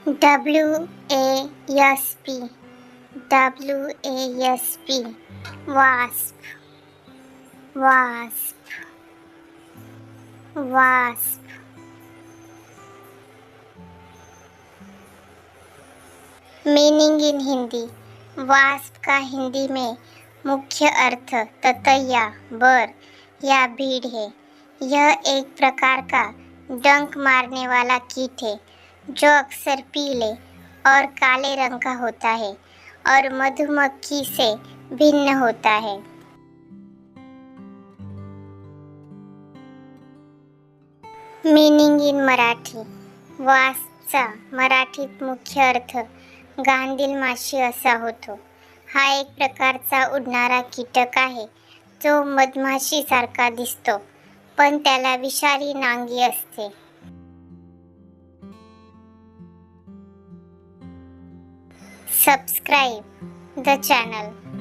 WASP WASP wasp wasp wasp meaning in Hindi. Wasp का हिंदी में मुख्य अर्थ ततैया, बर या भीड़ है। यह एक प्रकार का डंक मारने वाला कीट है जो अक्सर पीले और काले रंग का होता है और मधुमक्खी से भिन्न होता है। Meaning in Marathi. वास्पचा मराठीत मुख्य अर्थ गांधील माशी असा होतो। हा एक प्रकारचा उडणारा कीटक आहे जो मधमाशीसारखा दिसतो पण त्याला विषारी नांगी असते। Subscribe the channel.